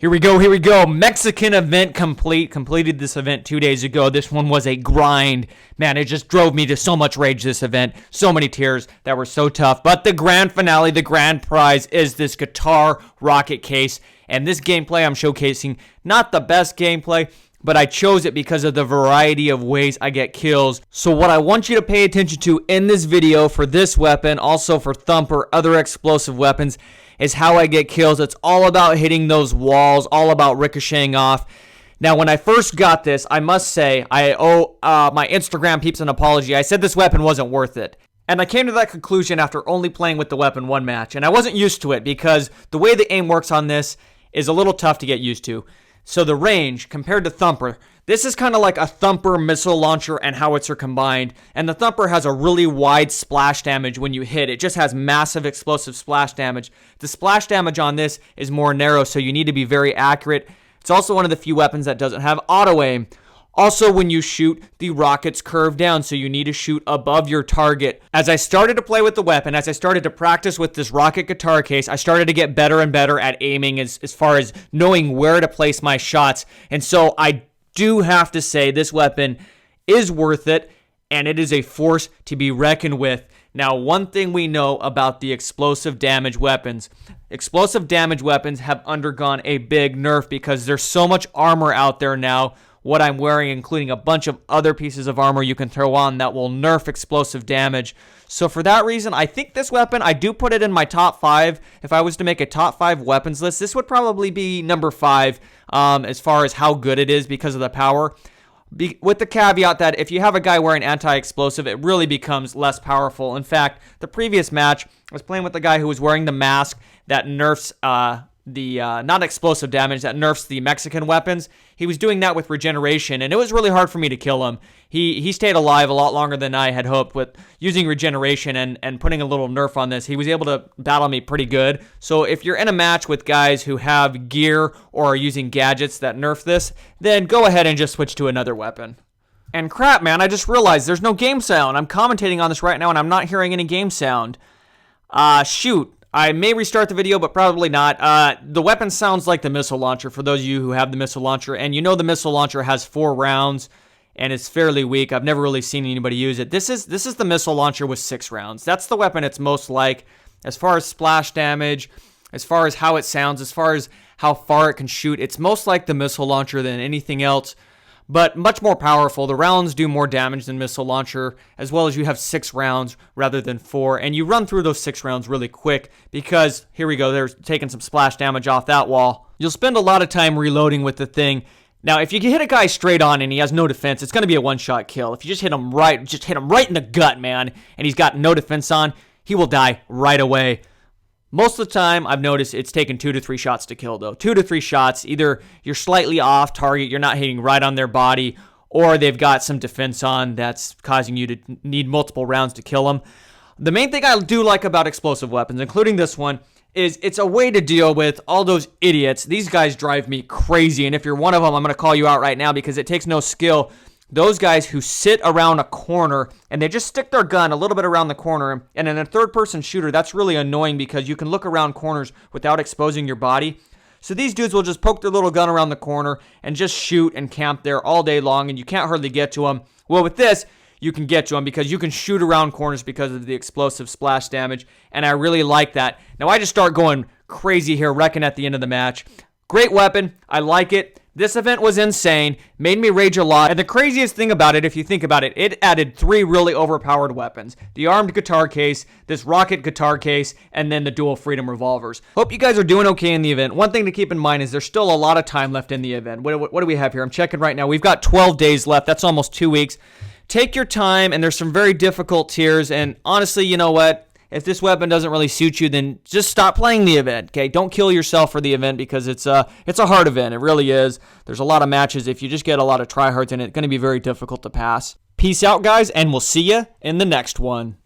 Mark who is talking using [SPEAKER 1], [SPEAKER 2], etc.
[SPEAKER 1] Here we go. Mexican event complete. Completed this event 2 days ago. This one was a grind. Man, it just drove me to so much rage, this event. So many tiers that were so tough. But the grand finale, the grand prize, is this guitar rocket case. And this gameplay I'm showcasing, not the best gameplay, but I chose it because of the variety of ways I get kills. So what I want you to pay attention to in this video for this weapon, also for Thumper, other explosive weapons, is how I get kills. It's all about hitting those walls, all about ricocheting off. Now, when I first got this, I must say, I owe my Instagram peeps an apology. I said this weapon wasn't worth it. And I came to that conclusion after only playing with the weapon one match. And I wasn't used to it because the way the aim works on this is a little tough to get used to. So the range, compared to Thumper, this is kind of like a Thumper missile launcher and howitzer combined. And the Thumper has a really wide splash damage when you hit. It just has massive explosive splash damage. The splash damage on this is more narrow, so you need to be very accurate. It's also one of the few weapons that doesn't have auto aim. Also, when you shoot, the rockets curve down, so you need to shoot above your target. As I started to play with the weapon, as I started to practice with this rocket guitar case, I started to get better and better at aiming as far as knowing where to place my shots. And so I do have to say this weapon is worth it, and it is a force to be reckoned with. Now, one thing we know about the explosive damage weapons have undergone a big nerf because there's so much armor out there now. What I'm wearing, including a bunch of other pieces of armor you can throw on that will nerf explosive damage. So for that reason, I think this weapon, I do put it in my top 5. If I was to make a top 5 weapons list, this would probably be number 5 as far as how good it is because of the power. With the caveat that if you have a guy wearing anti-explosive, it really becomes less powerful. In fact, the previous match, I was playing with a guy who was wearing the mask that nerfs the non-explosive damage, that nerfs the Mexican weapons. He was doing that with regeneration, and it was really hard for me to kill him. He stayed alive a lot longer than I had hoped with using regeneration and putting a little nerf on this. He was able to battle me pretty good. So if you're in a match with guys who have gear or are using gadgets that nerf this, then go ahead and just switch to another weapon. And crap, man, I just realized there's no game sound. I'm commentating on this right now, and I'm not hearing any game sound. Shoot. I may restart the video, but probably not. The weapon sounds like the missile launcher for those of you who have the missile launcher. And you know the missile launcher has 4 rounds and it's fairly weak. I've never really seen anybody use it. This is the missile launcher with 6 rounds. That's the weapon it's most like as far as splash damage, as far as how it sounds, as far as how far it can shoot. It's most like the missile launcher than anything else, but much more powerful. The rounds do more damage than missile launcher, as well as you have 6 rounds rather than 4, and you run through those 6 rounds really quick because, here we go, they're taking some splash damage off that wall. You'll spend a lot of time reloading with the thing. Now, if you can hit a guy straight on and he has no defense, it's going to be a one-shot kill. If you just hit him right in the gut, man, and he's got no defense on, he will die right away. Most of the time, I've noticed it's taken 2 to 3 shots to kill, though. 2 to 3 shots. Either you're slightly off target, you're not hitting right on their body, or they've got some defense on that's causing you to need multiple rounds to kill them. The main thing I do like about explosive weapons, including this one, is it's a way to deal with all those idiots. These guys drive me crazy, and if you're one of them, I'm going to call you out right now because it takes no skill. Those guys who sit around a corner and they just stick their gun a little bit around the corner, and in a third-person shooter, that's really annoying because you can look around corners without exposing your body. So these dudes will just poke their little gun around the corner and just shoot and camp there all day long, and you can't hardly get to them. Well, with this, you can get to them because you can shoot around corners because of the explosive splash damage, and I really like that. Now, I just start going crazy here, wrecking at the end of the match. Great weapon. I like it. This event was insane, made me rage a lot, and the craziest thing about it, if you think about it, it added 3 really overpowered weapons. The armed guitar case, this rocket guitar case, and then the dual freedom revolvers. Hope you guys are doing okay in the event. One thing to keep in mind is there's still a lot of time left in the event. What do we have here? I'm checking right now. We've got 12 days left. That's almost 2 weeks. Take your time, and there's some very difficult tiers, and honestly, you know what? If this weapon doesn't really suit you, then just stop playing the event, okay? Don't kill yourself for the event because it's a hard event. It really is. There's a lot of matches. If you just get a lot of tryhards in it, it's going to be very difficult to pass. Peace out, guys, and we'll see you in the next one.